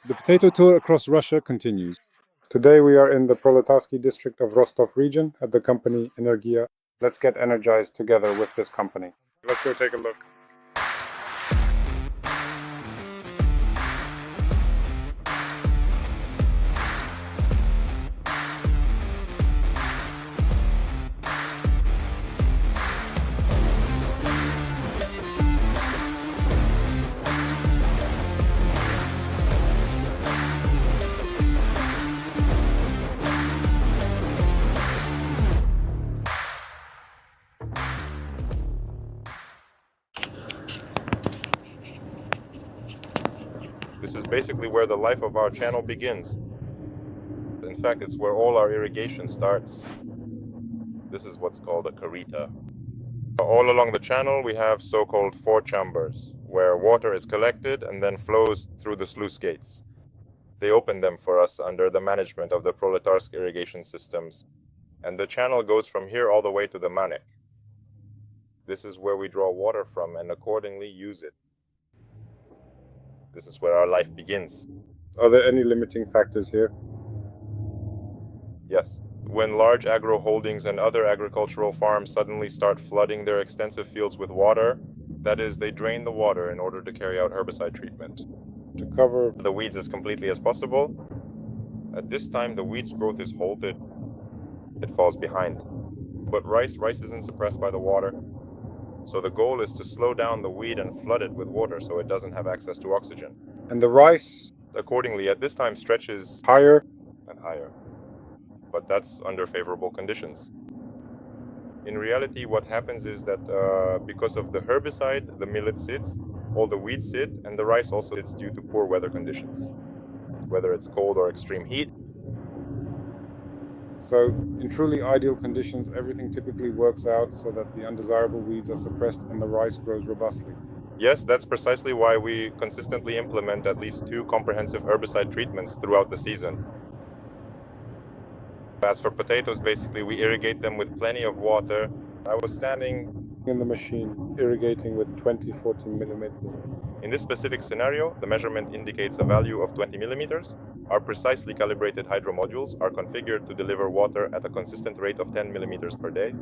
The potato tour across Russia continues. Today we are in the Proletarsky district of Rostov Region at the company Energiya. Let's get energized together with this company. Let's go take a look. This is basically where the life of our channel begins. In fact, it's where all our irrigation starts. This is what's called a karita. All along the channel we have so-called four chambers, where water is collected and then flows through the sluice gates. They open them for us under the management of the Proletarsk irrigation systems, and the channel goes from here all the way to the Manek. This is where we draw water from and accordingly use it. This is where our life begins. Are there any limiting factors here? Yes. When large agro holdings and other agricultural farms suddenly start flooding their extensive fields with water, that is, they drain the water in order to carry out herbicide treatment To cover the weeds as completely as possible. At this time, the weed's growth is halted. It falls behind. But rice isn't suppressed by the water. So the goal is to slow down the weed and flood it with water so it doesn't have access to oxygen. and the rice Accordingly, at this time, stretches higher. and higher. But that's under favorable conditions. In reality, what happens is that because of the herbicide, the millet sits, all the weeds sit, and the rice also sits due to poor weather conditions, whether it's cold or extreme heat. So in truly ideal conditions, everything typically works out so that the undesirable weeds are suppressed and the rice grows robustly. Yes, that's precisely why we consistently implement at least 2 comprehensive herbicide treatments throughout the season. As for potatoes, basically we irrigate them with plenty of water. I was standing In the machine, irrigating with 20-40 millimeter. in this specific scenario. The measurement indicates a value of 20 millimeters. Our precisely calibrated hydro modules are configured to deliver water at a consistent rate of 10 millimeters per day.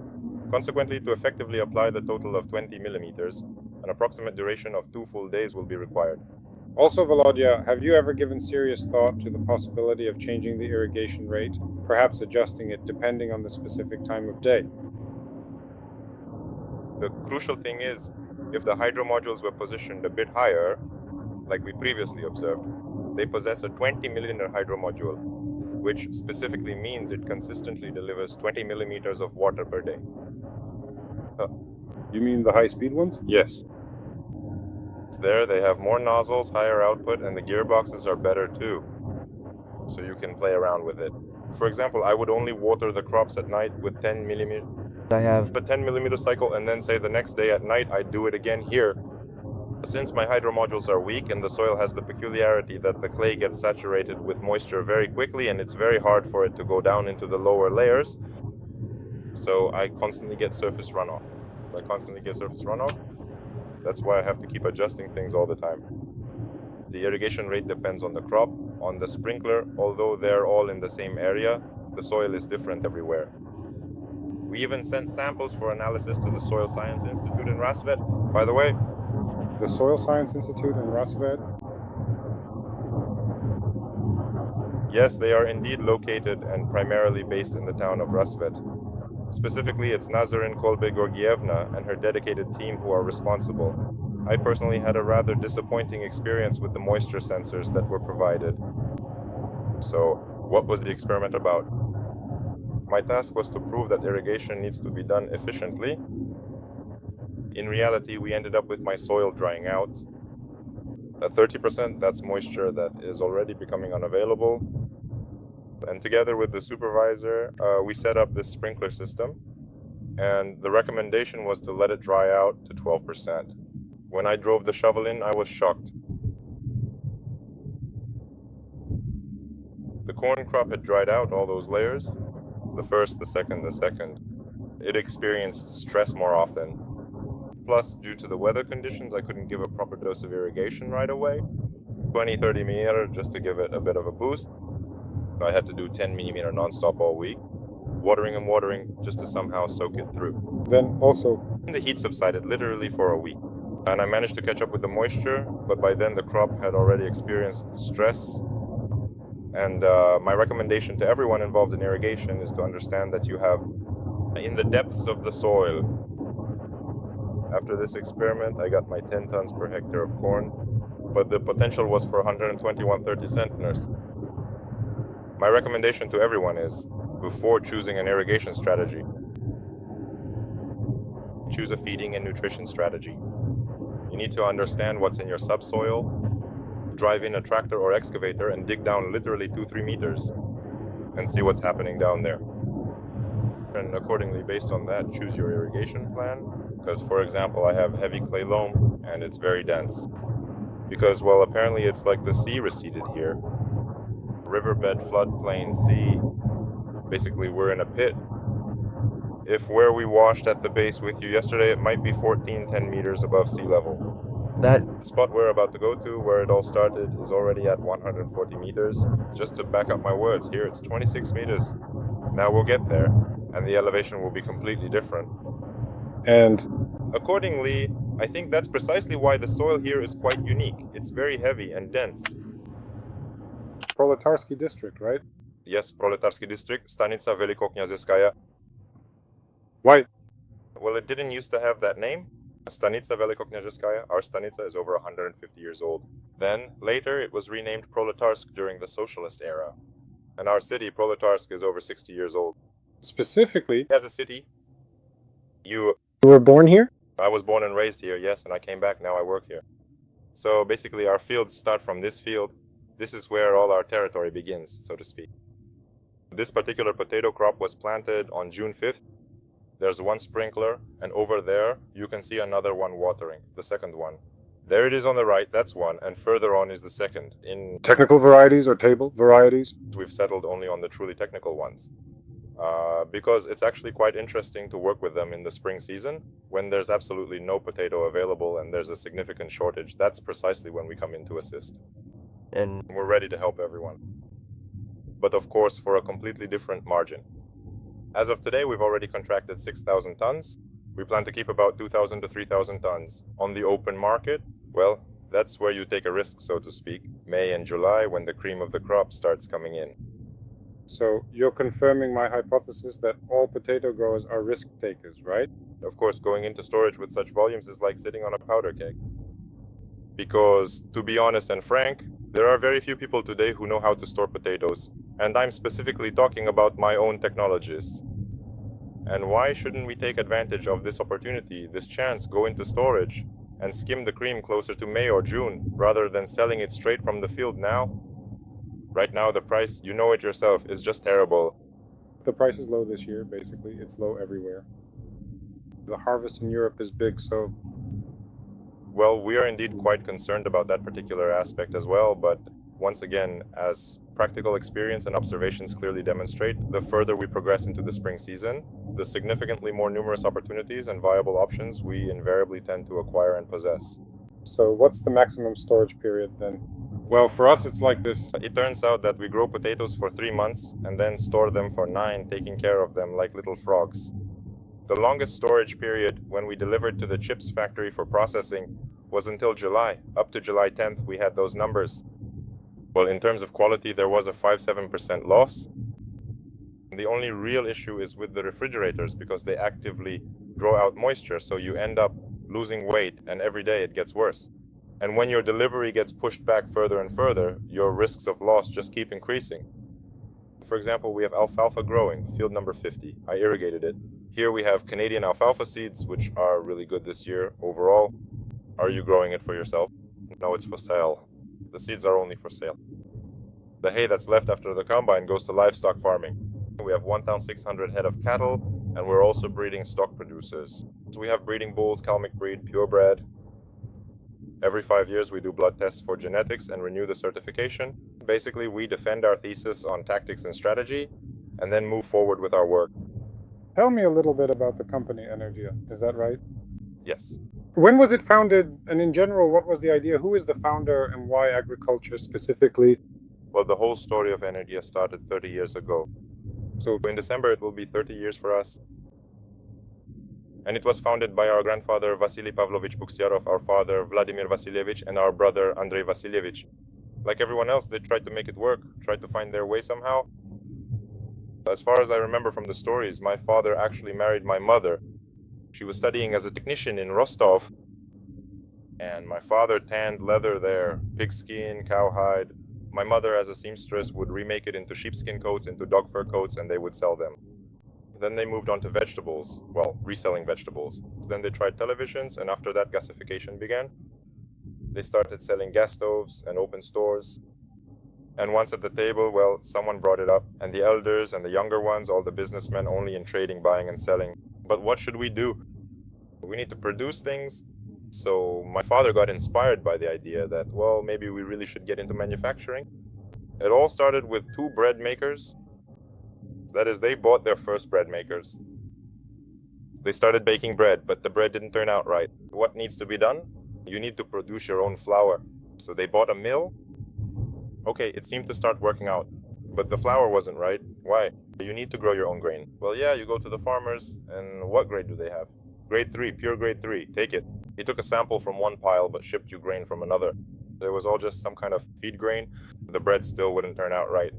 Consequently, to effectively apply the total of 20 millimeters, an approximate duration of 2 full days will be required. Also, Volodya, have you ever given serious thought to the possibility of changing the irrigation rate, perhaps adjusting it depending on the specific time of day? The crucial thing is, if the hydro modules were positioned a bit higher, like we previously observed, they possess a 20 milliliter hydro module, which specifically means it consistently delivers 20 millimeters of water per day. You mean the high-speed ones? Yes. There they have more nozzles, higher output, and the gearboxes are better too. So you can play around with it. For example, I would only water the crops at night with 10 millimeter. I have The 10 millimeter cycle, and then say the next day at night I do it again here. Since my hydro modules are weak and the soil has the peculiarity that the clay gets saturated with moisture very quickly and it's very hard for it to go down into the lower layers, so I constantly get surface runoff. That's why I have to keep adjusting things all the time. The irrigation rate depends on the crop, on the sprinkler. Although they're all in the same area, the soil is different everywhere. We even sent samples for analysis to the Soil Science Institute in Rasvet. By the way, The Soil Science Institute in Rasvet? yes, they are indeed located and primarily based in the town of Rasvet. Specifically, it's Nazarin Kolbe-Gorgievna and her dedicated team who are responsible. I personally had a rather disappointing experience with the moisture sensors that were provided. So, what was the experiment about? My task was to prove that irrigation needs to be done efficiently. In reality, we ended up with my soil drying out. At 30%, that's moisture that is already becoming unavailable. And together with the supervisor, we set up this sprinkler system. And the recommendation was to let it dry out to 12%. When I drove the shovel in, I was shocked. The corn crop had dried out all those layers. The first, the second. It experienced stress more often. Plus, due to the weather conditions, I couldn't give a proper dose of irrigation right away. 20-30 millimeter just to give it a bit of a boost. I had to do 10 millimeter non-stop all week, watering and watering just to somehow soak it through. Then also, The heat subsided literally for a week, and I managed to catch up with the moisture, but by then the crop had already experienced stress. And my recommendation to everyone involved in irrigation is to understand that you have in the depths of the soil. After this experiment, I got my 10 tons per hectare of corn, but the potential was for 121.30 centners. My recommendation to everyone is, before choosing an irrigation strategy, choose a feeding and nutrition strategy. You need to understand what's in your subsoil, drive in a tractor or excavator and dig down literally 2-3 meters and see what's happening down there. And accordingly, based on that, choose your irrigation plan. Because, for example, I have heavy clay loam and it's very dense. Because, well, apparently it's like the sea receded here. Riverbed, floodplain, sea. Basically, we're in a pit. If where we washed at the base with you yesterday, it might be 10 meters above sea level. That spot we're about to go to, where it all started, is already at 140 meters. Just to back up my words, here it's 26 meters. Now we'll get there, and the elevation will be completely different. and Accordingly, I think that's precisely why the soil here is quite unique. It's very heavy and dense. Proletarsky district, right? Yes, Proletarsky district, Stanica Velikoknyazeskaya. Why? Well, it didn't used to have that name. Stanica Velikoknyazeskaya, our Stanica, is over 150 years old. Then, later, it was renamed Proletarsk during the socialist era. And our city, Proletarsk, is over 60 years old. Specifically, As a city, you were born here? I was born and raised here, yes, and I came back, now I work here. So basically our fields start from this field. This is where all our territory begins, so to speak. This particular potato crop was planted on June 5th. There's one sprinkler, and over there you can see another one watering, the second one. There it is on the right, that's one, and further on is the second. In Technical varieties or table varieties? we've settled only on the truly technical ones. Because it's actually quite interesting to work with them in the spring season when there's absolutely no potato available and there's a significant shortage. That's precisely when we come in to assist. And we're ready to help everyone. But of course, for a completely different margin. As of today, we've already contracted 6,000 tons. We plan to keep about 2,000 to 3,000 tons. On the open market, well, that's where you take a risk, so to speak. May and July, when the cream of the crop starts coming in. So you're confirming my hypothesis that all potato growers are risk takers, right? Of course, going into storage with such volumes is like sitting on a powder keg. Because, to be honest and frank, there are very few people today who know how to store potatoes. And I'm specifically talking about my own technologies. And why shouldn't we take advantage of this opportunity, this chance, go into storage, and skim the cream closer to May or June, rather than selling it straight from the field now? Right now, the price, you know it yourself, is just terrible. The price is low this year, basically. It's low everywhere. The harvest in Europe is big, so Well, we are indeed quite concerned about that particular aspect as well, but once again, as practical experience and observations clearly demonstrate, the further we progress into the spring season, the significantly more numerous opportunities and viable options we invariably tend to acquire and possess. So what's the maximum storage period then? Well, for us it's like this. It turns out that we grow potatoes for 3 months and then store them for 9, taking care of them like little frogs. The longest storage period when we delivered to the chips factory for processing was until July. Up to July 10th, we had those numbers. Well, in terms of quality, there was a 5-7% loss. The only real issue is with the refrigerators because they actively draw out moisture, so you end up losing weight, and every day it gets worse. And when your delivery gets pushed back further and further, your risks of loss just keep increasing. For example, we have alfalfa growing, field number 50. I irrigated it. Here we have Canadian alfalfa seeds, which are really good this year overall. Are you growing it for yourself? No, it's for sale. The seeds are only for sale. The hay that's left after the combine goes to livestock farming. We have 1,600 head of cattle, and we're also breeding stock producers. So we have breeding bulls, Kalmyk breed, purebred. Every 5 years we do blood tests for genetics and renew the certification. Basically, we defend our thesis on tactics and strategy, and then move forward with our work. Tell me a little bit about the company Energiya, is that right? Yes. When was it founded, and in general, what was the idea? Who is the founder and why agriculture specifically? Well, the whole story of Energiya started 30 years ago. So in December, it will be 30 years for us. And it was founded by our grandfather, Vasily Pavlovich Bukhtiyarov, our father, Vladimir Vasilievich, and our brother, Andrei Vasilievich. Like everyone else, they tried to make it work, tried to find their way somehow. As far as I remember from the stories, my father actually married my mother. She was studying as a technician in Rostov, and my father tanned leather there, pigskin, cowhide. My mother, as a seamstress, would remake it into sheepskin coats, into dog fur coats, and they would sell them. Then they moved on to vegetables, well, reselling vegetables. Then they tried televisions, and after that, gasification began. They started selling gas stoves and open stores. And once at the table, well, someone brought it up, and the elders and the younger ones, all the businessmen only in trading, buying and selling. But what should we do? We need to produce things. So my father got inspired by the idea that, well, maybe we really should get into manufacturing. It all started with two bread makers. That is, they bought their first bread makers. They started baking bread, but the bread didn't turn out right. What needs to be done? You need to produce your own flour. So they bought a mill. Okay, it seemed to start working out, but the flour wasn't right. Why? You need to grow your own grain. Well, yeah, you go to the farmers, and what grade do they have? Grade 3, pure grade 3, take it. He took a sample from one pile, but shipped you grain from another. It was all just some kind of feed grain. The bread still wouldn't turn out right.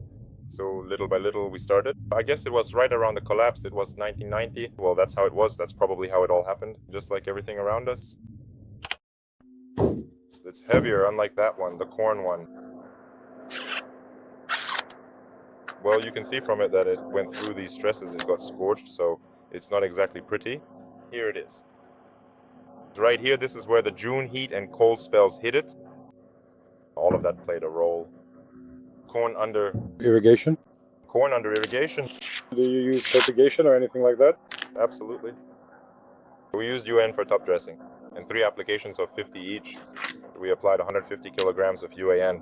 So little by little we started. I guess it was right around the collapse. It was 1990. Well, that's how it was. That's probably how it all happened, just like everything around us. It's heavier, unlike that one, the corn one. Well, you can see from it that it went through these stresses. It got scorched, so it's not exactly pretty. Here it is. Right here, this is where the June heat and cold spells hit it. All of that played a role. Corn under Irrigation? irrigation. Do you use fertigation or anything like that? Absolutely. We used UN for top dressing. In 3 applications of 50 each, we applied 150 kilograms of UAN.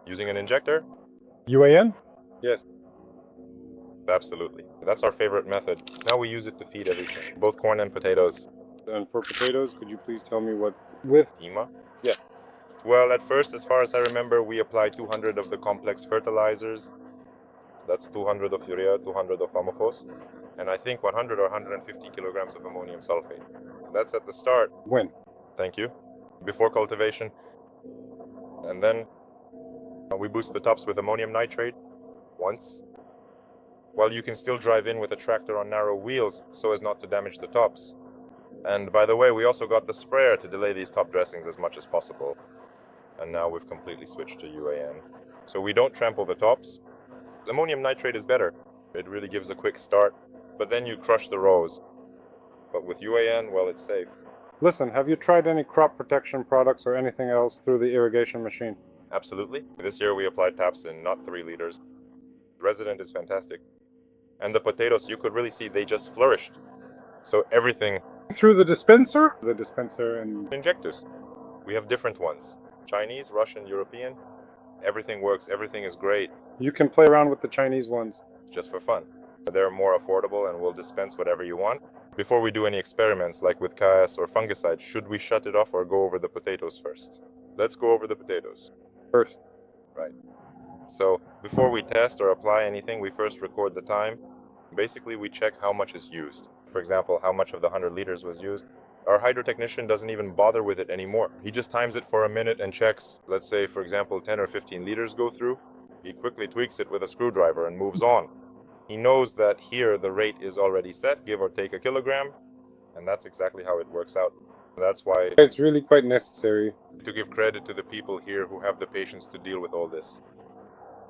Using an injector? UAN? Yes. Absolutely. That's our favorite method. Now we use it to feed everything, both corn and potatoes. And for potatoes, could you please tell me what with? HEMA? Yeah. Well, at first, as far as I remember, we applied 200 of the complex fertilizers. That's 200 of urea, 200 of ammophos, and I think 100 or 150 kilograms of ammonium sulfate. That's at the start. When? Thank you. Before cultivation. And then we boost the tops with ammonium nitrate once. While you can still drive in with a tractor on narrow wheels so as not to damage the tops. And by the way, we also got the sprayer to delay these top dressings as much as possible. And now we've completely switched to UAN. So we don't trample the tops. Ammonium nitrate is better. It really gives a quick start, but then you crush the rows. But with UAN, well, it's safe. Listen, have you tried any crop protection products or anything else through the irrigation machine? Absolutely. This year we applied Tapsin, not 3 liters. Resident is fantastic. And the potatoes, you could really see they just flourished. So everything. Through the dispenser? The dispenser and... Injectors. We have different ones. Chinese, Russian, European. Everything works, everything is great. You can play around with the Chinese ones. Just for fun. They're more affordable and will dispense whatever you want. Before we do any experiments like with KS or fungicide, should we shut it off or go over the potatoes first? Let's go over the potatoes. First. Right. So before we test or apply anything, we first record the time. Basically, we check how much is used. For example, how much of the 100 liters was used. Our hydrotechnician doesn't even bother with it anymore. He just times it for a minute and checks, let's say, for example, 10 or 15 liters go through. He quickly tweaks it with a screwdriver and moves on. He knows that here the rate is already set, give or take a kilogram, and that's exactly how it works out. That's why it's really quite necessary to give credit to the people here who have the patience to deal with all this.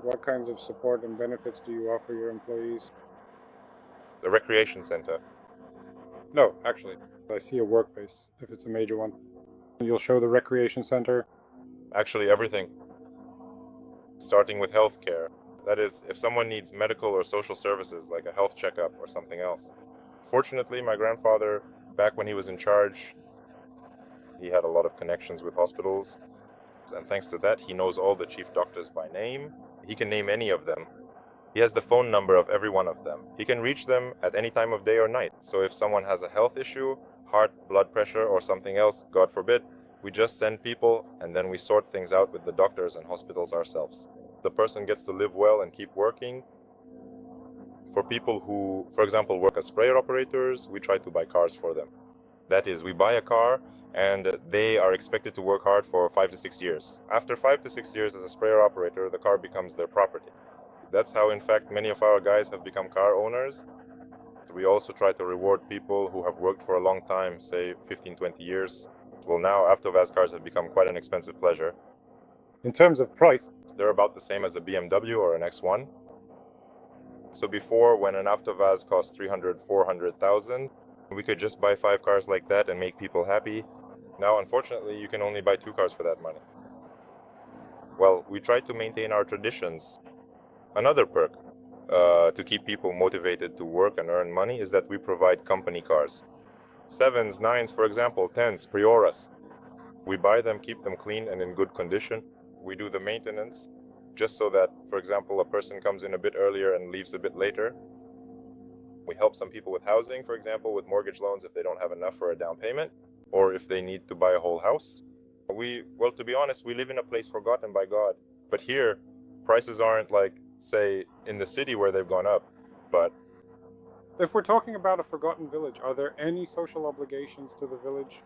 What kinds of support and benefits do you offer your employees? The recreation center. No, actually, I see a work base, if it's a major one. You'll show the recreation center? Actually, everything. Starting with healthcare. That is, if someone needs medical or social services, like a health checkup or something else. Fortunately, my grandfather, back when he was in charge, he had a lot of connections with hospitals. And thanks to that, he knows all the chief doctors by name. He can name any of them. He has the phone number of every one of them. He can reach them at any time of day or night. So if someone has a health issue, heart, blood pressure, or something else, God forbid, we just send people and then we sort things out with the doctors and hospitals ourselves. The person gets to live well and keep working. For people who, for example, work as sprayer operators, we try to buy cars for them. That is, we buy a car and they are expected to work hard for 5 to 6 years. After 5 to 6 years as a sprayer operator, the car becomes their property. That's how, in fact, many of our guys have become car owners. We also try to reward people who have worked for a long time, say 15, 20 years. Well, now Avtovaz cars have become quite an expensive pleasure. In terms of price, They're about the same as a BMW or an X1. So before, when an Avtovaz cost 300, 400,000, we could just buy 5 cars like that and make people happy. Now, unfortunately, you can only buy 2 cars for that money. Well, we try to maintain our traditions. Another perk to keep people motivated to work and earn money is that we provide company cars. 7s, 9s, for example, 10s, Prioras. We buy them, keep them clean and in good condition. We do the maintenance just so that, for example, a person comes in a bit earlier and leaves a bit later. We help some people with housing, for example, with mortgage loans if they don't have enough for a down payment, or if they need to buy a whole house. Well, to be honest, we live in a place forgotten by God. But here, prices aren't like, say, in the city where they've gone up. But if we're talking about a forgotten village, are there any social obligations to the village?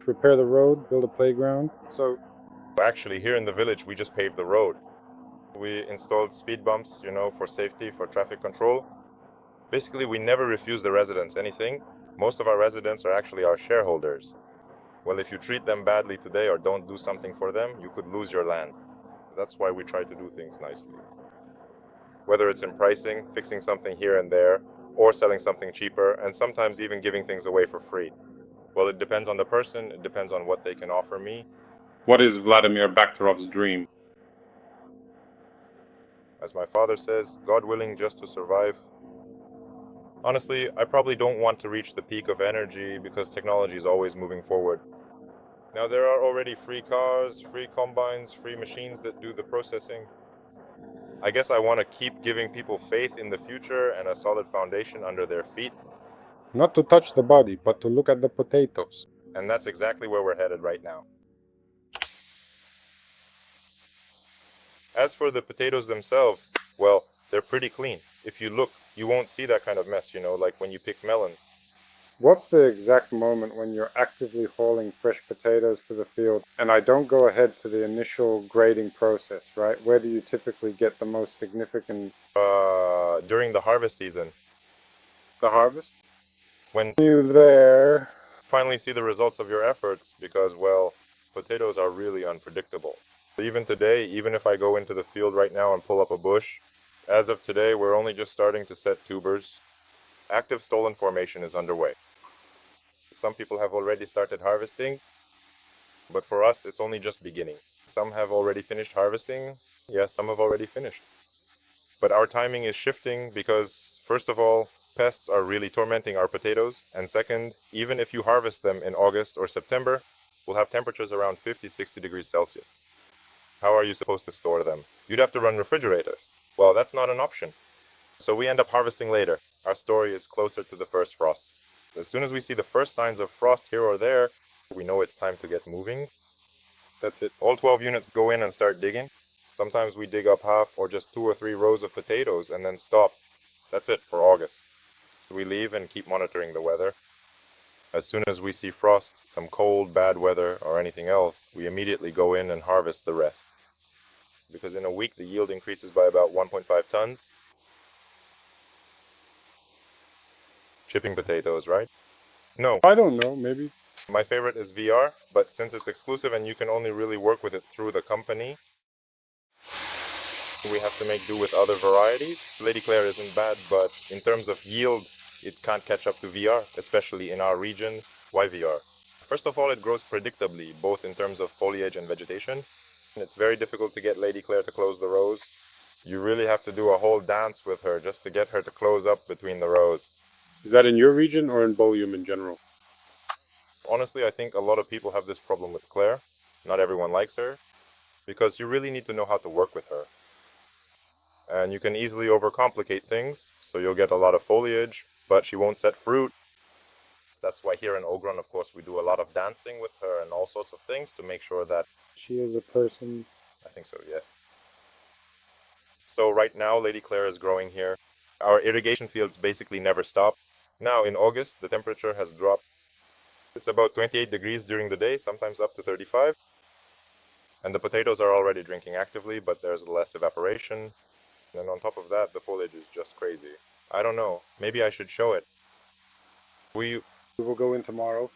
Repair the road, build a playground. So actually, here in the village, we just paved the road. We installed speed bumps, for safety, for traffic control. Basically, we never refuse the residents anything. Most of our residents are actually our shareholders. Well, if you treat them badly today or don't do something for them, you could lose your land. That's why we try to do things nicely. Whether it's in pricing, fixing something here and there, or selling something cheaper, and sometimes even giving things away for free. Well, it depends on the person, it depends on what they can offer me. what is Vladimir Bukhtiyarov's dream? As my father says, God willing, just to survive. Honestly, I probably don't want to reach the peak of energy because technology is always moving forward. Now, there are already free cars, free combines, free machines that do the processing. I guess I want to keep giving people faith in the future and a solid foundation under their feet. Not to touch the body, but to look at the potatoes. And that's exactly where we're headed right now. As for the potatoes themselves, well, they're pretty clean. If you look, you won't see that kind of mess, like when you pick melons. What's the exact moment when you're actively hauling fresh potatoes to the field? And I don't go ahead to the initial grading process, right? Where do you typically get the most significant... During the harvest season. The harvest? When you there finally see the results of your efforts, because, well, potatoes are really unpredictable. Even today, even if I go into the field right now and pull up a bush, as of today, we're only just starting to set tubers. Active stolon formation is underway. Some people have already started harvesting, but for us, it's only just beginning. Some have already finished harvesting. Yeah, some have already finished. But our timing is shifting because, first of all, pests are really tormenting our potatoes. And second, even if you harvest them in August or September, we'll have temperatures around 50, 60 degrees Celsius. How are you supposed to store them? You'd have to run refrigerators. Well, that's not an option. So we end up harvesting later. Our story is closer to the first frosts. As soon as we see the first signs of frost here or there, we know it's time to get moving. That's it. All 12 units go in and start digging. Sometimes we dig up half or just 2 or 3 rows of potatoes and then stop. That's it for August. We leave and keep monitoring the weather. As soon as we see frost, some cold, bad weather, or anything else, we immediately go in and harvest the rest. Because in a week the yield increases by about 1.5 tons. Chipping potatoes, right? No. I don't know, maybe. My favorite is VR, but since it's exclusive and you can only really work with it through the company, we have to make do with other varieties. Lady Claire isn't bad, but in terms of yield, it can't catch up to VR, especially in our region. Why VR? First of all, it grows predictably, both in terms of foliage and vegetation. It's very difficult to get Lady Claire to close the rows. You really have to do a whole dance with her just to get her to close up between the rows. Is that in your region or in Bolium in general? Honestly, I think a lot of people have this problem with Claire. Not everyone likes her, because you really need to know how to work with her. And you can easily overcomplicate things, so you'll get a lot of foliage, but she won't set fruit. That's why here in Ogron, of course, we do a lot of dancing with her and all sorts of things to make sure that she is a person. I think so, yes. So right now, Lady Claire is growing here. Our irrigation fields basically never stop. Now in August, the temperature has dropped. It's about 28 degrees during the day, sometimes up to 35. And the potatoes are already drinking actively, but there's less evaporation. And on top of that, the foliage is just crazy. I don't know. Maybe I should show it. We will go in tomorrow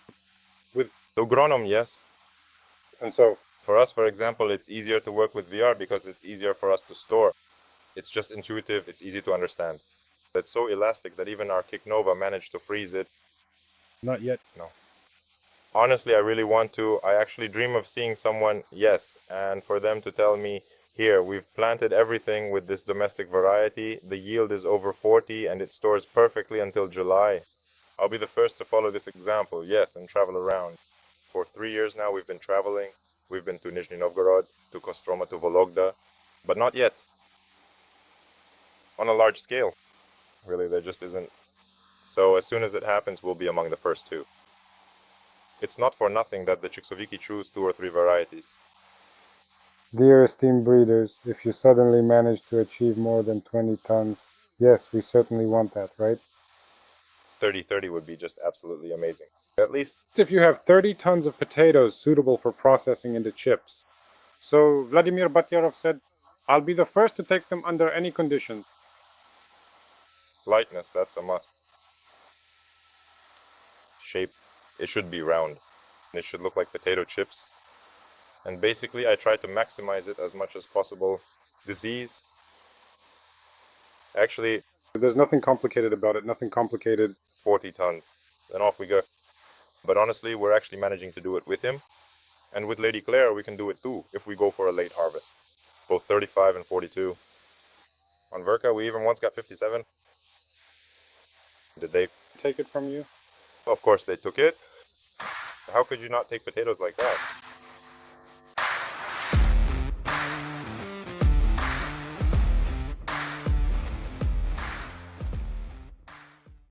with Agronom, yes. and so For us, for example, it's easier to work with VR because it's easier for us to store. It's just intuitive, it's easy to understand. It's so elastic that even our Kicknova managed to freeze it. not yet. No. Honestly, I really want to. I actually dream of seeing someone, yes, and for them to tell me, here, we've planted everything with this domestic variety. The yield is over 40 and it stores perfectly until July. I'll be the first to follow this example, yes, and travel around. For 3 years now, we've been traveling. We've been to Nizhny Novgorod, to Kostroma, to Vologda, but not yet. On a large scale. Really, there just isn't. So as soon as it happens, we'll be among the first two. It's not for nothing that the Chiksoviki choose 2 or 3 varieties. Dear esteemed breeders, if you suddenly manage to achieve more than 20 tons, yes, we certainly want that, right? 30-30 would be just absolutely amazing. At least If you have 30 tons of potatoes suitable for processing into chips. So Vladimir Bukhtiyarov said, I'll be the first to take them under any conditions. lightness, that's a must. Shape, it should be round. It should look like potato chips. And basically, I try to maximize it as much as possible. Disease. Actually, There's nothing complicated about it, nothing complicated. 40 tons. Then off we go. But honestly, we're actually managing to do it with him. And with Lady Claire, we can do it too, if we go for a late harvest. Both 35 and 42. On Verka, we even once got 57. Did they Take it from you? Of course they took it. How could you not take potatoes like that?